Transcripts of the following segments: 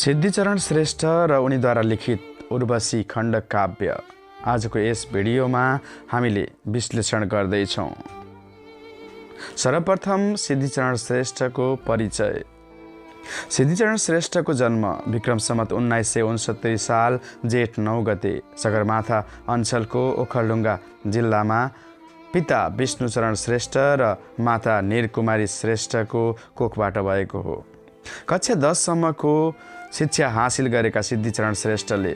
सिद्धिचरण श्रेष्ठ र उनीद्वारा लिखित उर्वशी खण्ड काव्य आजको यस भिडियोमा हामीले विश्लेषण गर्दैछौँ। सर्वप्रथम सिद्धिचरण श्रेष्ठको परिचय। सिद्धिचरण श्रेष्ठको जन्म विक्रम सम्वत 1969 साल जेठ 9 गते सगरमाथा अञ्चलको ओखलढुङ्गा जिल्लामा पिता विष्णुचरण श्रेष्ठ र माता निरकुमारी श्रेष्ठको कोखबाट भएको हो। कक्षा 10 सम्मको शिक्षा हासिल गरेका सिद्धिचरण श्रेष्ठले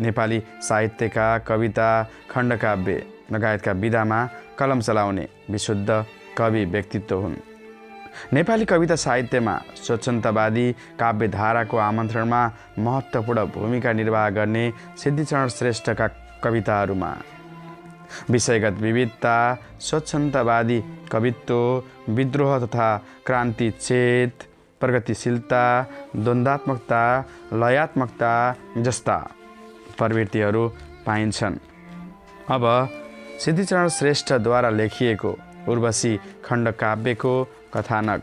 नेपाली साहित्यका कविता खण्डकाव्य लगायतका विधामा कलम चलाउने विशुद्ध कवि व्यक्तित्व हुन्। नेपाली कविता साहित्यमा स्वच्छन्दवादी काव्यधाराको आमन्त्रणमा महत्त्वपूर्ण भूमिका निर्वाह गर्ने सिद्धिचरण श्रेष्ठका कविताहरूमा विषयगत विविधता, स्वच्छन्दवादी कवित्व, विद्रोह तथा क्रान्ति चेत, प्रगतिशीलता, द्वन्द्वात्मकता, लयात्मकता जस्ता प्रवृत्तिहरू पाइन्छन्। अब सिद्धिचरण श्रेष्ठद्वारा लेखिएको उर्वशी खण्डकाव्यको कथानक।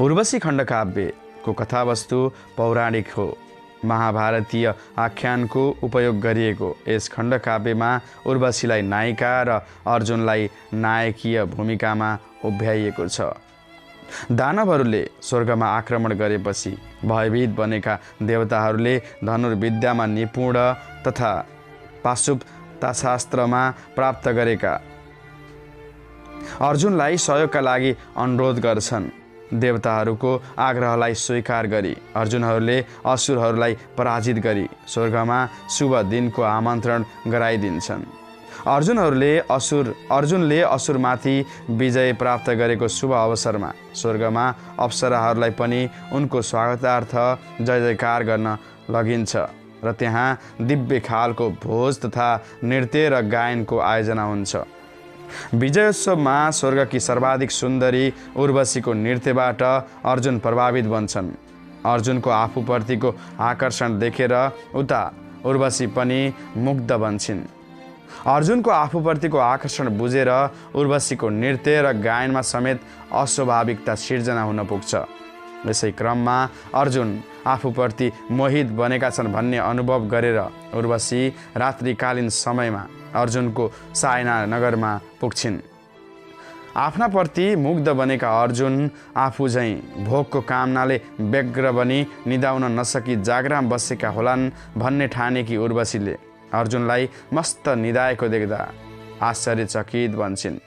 उर्वशी खण्डकाव्यको कथावस्तु पौराणिक हो। महाभारतीय आख्यानको उपयोग गरिएको यस खण्डकाव्यमा उर्वशीलाई नायिका र अर्जुनलाई नायकीय भूमिकामा उभ्याइएको छ। दानवहरूले स्वर्गमा आक्रमण गरेपछि भयभीत बनेका देवताहरूले धनुर्विद्यामा निपुण तथा पाशुपताशास्त्रमा प्राप्त गरेका अर्जुनलाई सहयोगका लागि अनुरोध गर्छन्। देवताहरूको आग्रहलाई स्वीकार गरी अर्जुनहरूले असुरहरूलाई पराजित गरी स्वर्गमा शुभ दिनको आमन्त्रण गराइदिन्छन्। अर्जुनले असुरमाथि विजय प्राप्त गरेको शुभ अवसरमा स्वर्गमा अप्सराहरूलाई पनि उनको स्वागतार्थ जय जयकार गर्न लगिन्छ र त्यहाँ दिव्य खालको भोज तथा नृत्य र गायनको आयोजना हुन्छ। विजयोत्सवमा स्वर्गकी सर्वाधिक सुन्दरी उर्वशीको नृत्यबाट अर्जुन प्रभावित बन्छन्। अर्जुनको आफूप्रतिको आकर्षण देखेर उता उर्वशी पनि मुग्ध बन्छन्। अर्जुनको आफूप्रतिको आकर्षण बुझेर उर्वशीको नृत्य र गायनमा समेत अस्वाभाविकता सिर्जना हुन पुग्छ। यसै क्रममा अर्जुन आफूप्रति मोहित बनेका छन् भन्ने अनुभव गरेर उर्वशी रात्रिकालीन समयमा अर्जुनको सायना नगरमा पुग्छिन्। आफ्नाप्रति मुग्ध बनेका अर्जुन आफू झैँ भोकको कामनाले व्यग्र बनी निदाउन नसकी जागराम बसेका होलान् भन्ने ठानेकी उर्वशीले अर्जुनलाई मस्त निदाएको देख्दा आश्चर्यचकित बन्छन्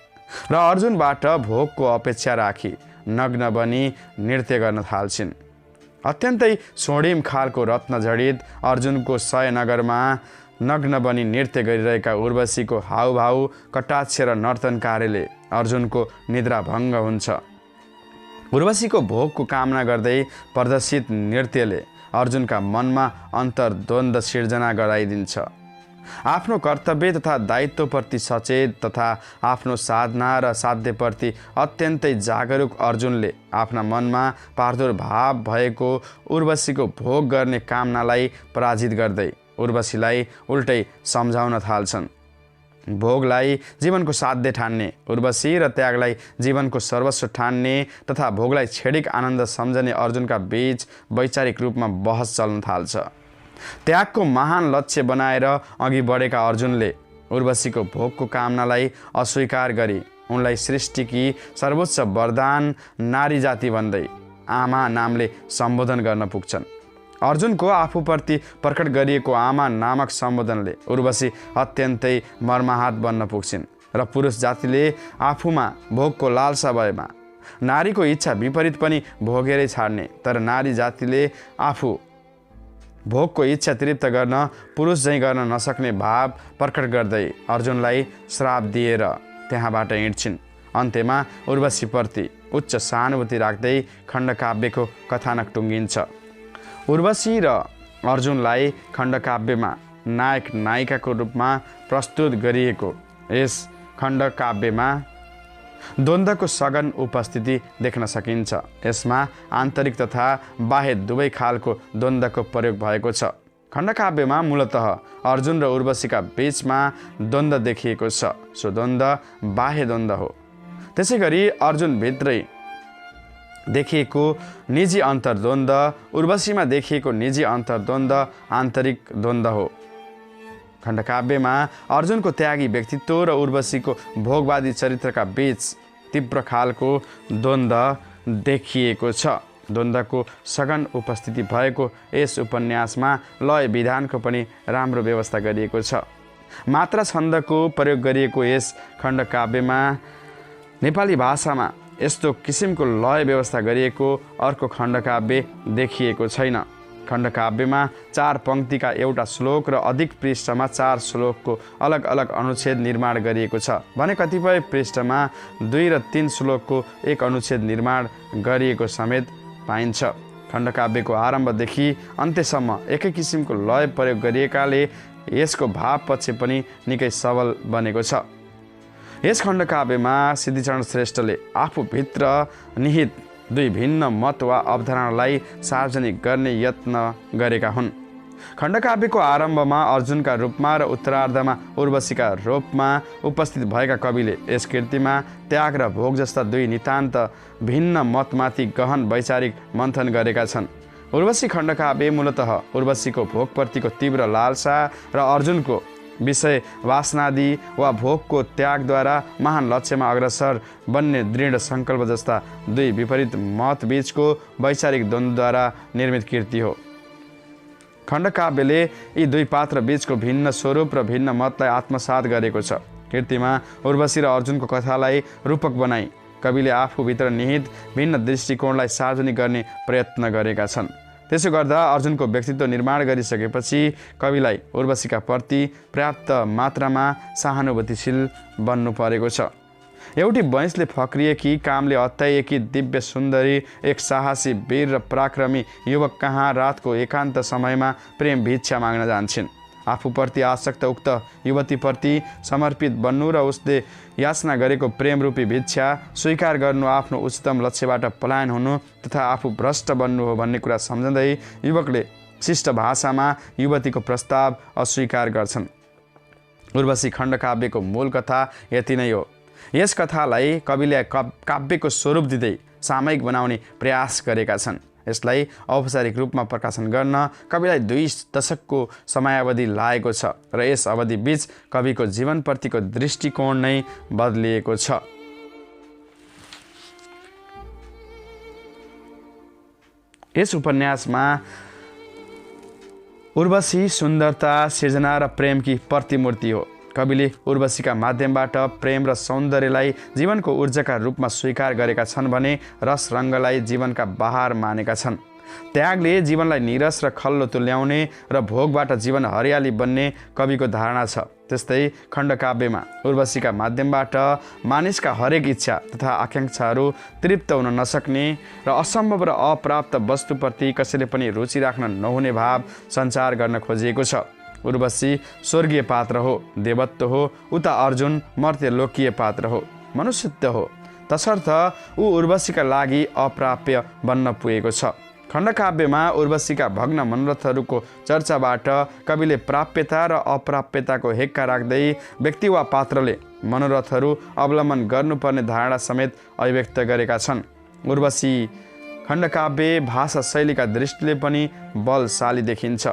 र अर्जुनबाट भोकको अपेक्षा राखी नग्न बनी नृत्य गर्न थाल्छिन्। अत्यन्तै स्वर्णिम खालको रत्न जडित अर्जुनको शयनगरमा नग्न बनी नृत्य गरिरहेका उर्वशीको हाउभाउ, कटाक्ष र नर्तन कार्यले अर्जुनको निद्रा भङ्ग हुन्छ। उर्वशीको भोगको कामना गर्दै प्रदर्शित नृत्यले अर्जुनका मनमा अन्तर्द्वन्द्व सिर्जना गराइदिन्छ। आफ्नो कर्तव्य तथा दायित्वप्रति सचेत तथा आफ्नो साधना र साध्यप्रति अत्यन्तै जागरुक अर्जुनले आफ्ना मनमा प्रादुर्भाव भएको उर्वशीको भोग गर्ने कामनालाई पराजित गर्दै उर्वशीलाई उल्टै सम्झाउन थाल्छन्। भोगलाई जीवनको साध्य ठान्ने उर्वशी र त्यागलाई जीवनको सर्वस्व ठान्ने तथा भोगलाई क्षणिक आनन्द सम्झने अर्जुनका बीच वैचारिक रूपमा बहस चल्न थाल्छ। त्यागको महान लक्ष्य बनाएर अघि बढेका अर्जुनले उर्वशीको भोगको कामनालाई अस्वीकार गरी उनलाई सृष्टिकी सर्वोच्च वरदान नारी जाति भन्दै आमा नामले सम्बोधन गर्न पुग्छन्। अर्जुनको आफूप्रति प्रकट गरिएको आमा नामक सम्बोधनले उर्वशी अत्यन्तै मर्माहत बन्न पुग्छिन् र पुरुष जातिले आफूमा भोगको लालसा भएमा नारीको इच्छा विपरीत पनि भोगेरै छाड्ने, तर नारी जातिले आफू भोगको इच्छा तृप्त गर्न पुरुष झैँ गर्न नसक्ने भाव प्रकट गर्दै अर्जुनलाई श्राप दिएर त्यहाँबाट हिँड्छिन्। अन्त्यमा उर्वशीप्रति उच्च सहानुभूति राख्दै खण्डकाव्यको कथानक टुङ्गिन्छ। उर्वशी र अर्जुनलाई खण्डकाव्यमा नायक नायिकाको रूपमा प्रस्तुत गरिएको यस खण्डकाव्यमा द्वन्द्वको सघन उपस्थिति देख्न सकिन्छ। यसमा आन्तरिक तथा बाह्य दुवै खालको द्वन्द्वको प्रयोग भएको छ। खण्डकाव्यमा मूलतः अर्जुन र उर्वशीका बीचमा द्वन्द्व देखिएको छ। सो द्वन्द्व बाह्य द्वन्द्व हो। त्यसै गरी अर्जुनभित्रै देखिएको निजी अन्तर्द्वन्द्व उर्वशीमा देखिएको निजी अन्तर्द्वन्द्व आन्तरिक द्वन्द्व हो। खण्डकाव्यमा अर्जुनको त्यागी व्यक्तित्व र उर्वशीको भोगवादी चरित्रका बीच तीव्र खालको द्वन्द्व देखिएको छ। द्वन्द्वको सघन उपस्थिति भएको यस उपन्यासमा लय विधानको पनि राम्रो व्यवस्था गरिएको छ। मात्रा छन्दको प्रयोग गरिएको यस खण्डकाव्यमा नेपाली भाषामा यस्तो किसिमको लय व्यवस्था गरिएको अर्को खण्डकाव्य देखिएको छैन। खण्डकाव्यमा 4 पंक्तिका एउटा श्लोक र अधिक पृष्ठमा 4 श्लोकको अलग अलग अनुच्छेद निर्माण गरिएको छ भने कतिपय पृष्ठमा 2 र 3 श्लोकको एक अनुच्छेद निर्माण गरिएको समेत पाइन्छ। खण्डकाव्यको आरम्भदेखि अन्त्यसम्म एकै किसिमको लय प्रयोग गरिएकाले यसको भाव पक्ष पनि निकै सबल बनेको छ। यस खण्डकाव्यमा सिद्धिचरण श्रेष्ठले आफूभित्र निहित 2 भिन्न मत वा अवधारणालाई सार्वजनिक गर्ने यत्न गरेका हुन्। खण्डकाव्यको आरम्भमा अर्जुनका रूपमा र उत्तरार्धमा उर्वशीका रूपमा उपस्थित भएका कविले यस कृतिमा त्याग र भोग जस्ता 2 नितान्त भिन्न मतमाथि गहन वैचारिक मन्थन गरेका छन्। उर्वशी खण्डकाव्य मूलतः उर्वशीको भोगप्रतिको तीव्र लालसा र अर्जुनको विषय वासनादि वा भोगको त्यागद्वारा महान लक्ष्यमा अग्रसर बन्ने दृढ सङ्कल्प जस्ता 2 विपरीत मत बीचको वैचारिक द्वन्द्वद्वारा निर्मित कृति हो। खण्डकाव्यले यी 2 पात्र बीचको भिन्न स्वरूप र भिन्न मतलाई आत्मसात गरेको छ। कृतिमा उर्वशी र अर्जुनको कथालाई रूपक बनाई कविले आफूभित्र निहित भिन्न दृष्टिकोणलाई सार्वजनिक गर्ने प्रयत्न गरेका छन्। त्यसो गर्दा अर्जुनको व्यक्तित्व निर्माण गरिसकेपछि कविलाई उर्वशीका प्रति पर्याप्त मात्रामा सहानुभूतिशील बन्नु परेको छ। एउटी वैँसले फक्रिएकी कामले अत्याएकी दिव्य सुन्दरी एक साहसी वीर र पराक्रमी युवक कहाँ रातको एकान्त समयमा प्रेम भिक्षा माग्न जान्छन्। आफूप्रति आसक्त उक्त युवतीप्रति समर्पित बन्नु र उसले याचना गरेको प्रेमरूपी भिक्षा स्वीकार गर्नु आफ्नो उच्चतम लक्ष्यबाट पलायन हुनु तथा आफू भ्रष्ट बन्नु हो भन्ने कुरा सम्झँदै युवकले शिष्ट भाषामा युवतीको प्रस्ताव अस्वीकार गर्छन्। उर्वशी खण्डकाव्यको मूल कथा यति नै हो। यस कथालाई कविले काव्यको स्वरूप दिँदै सामयिक बनाउने प्रयास गरेका छन्। यसलाई औपचारिक रूपमा प्रकाशन गर्न कविलाई 2 दशकको समयावधि लागेको छ र यस अवधि बीच कविको जीवनप्रतिको दृष्टिकोण नै बदलिएको छ। यस उपन्यासमा उर्वशी सुन्दरता, सृजना र प्रेमकी प्रतिमूर्ति हो। कविले उर्वशीका माध्यमबाट प्रेम र सौन्दर्यलाई जीवनको ऊर्जाका रूपमा स्वीकार गरेका छन् भने रस रङ्गलाई जीवनका बहार मानेका छन्। त्यागले जीवनलाई निरस र खल्लो तुल्याउने र भोगबाट जीवन हरियाली बन्ने कविको धारणा छ। त्यस्तै खण्डकाव्यमा उर्वशीका माध्यमबाट मानिसका हरेक इच्छा तथा आकाङ्क्षाहरू तृप्त हुन नसक्ने र असम्भव र अप्राप्त वस्तुप्रति कसैले पनि रुचि राख्न नहुने भाव सञ्चार गर्न खोजिएको छ। उर्वशी स्वर्गीय पात्र हो, देवत्व हो, उता अर्जुन मर्त्य लोकीय पात्र हो, मनुष्यत्व हो। तसर्थ ऊ उर्वशीका लागि अप्राप्य बन्न पुगेको छ। खण्डकाव्यमा उर्वशीका भग्न मनोरथहरूको चर्चाबाट कविले प्राप्यता र अप्राप्यताको हेक्का राख्दै व्यक्ति वा पात्रले मनोरथहरू अवलम्बन गर्नुपर्ने धारणा समेत अभिव्यक्त गरेका छन्। उर्वशी खण्डकाव्य भाषा शैलीका दृष्टिले पनि बलशाली देखिन्छ।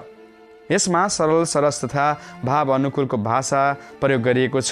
यसमा सरल सरस तथा भाव अनुकूलको भाषा प्रयोग गरिएको छ।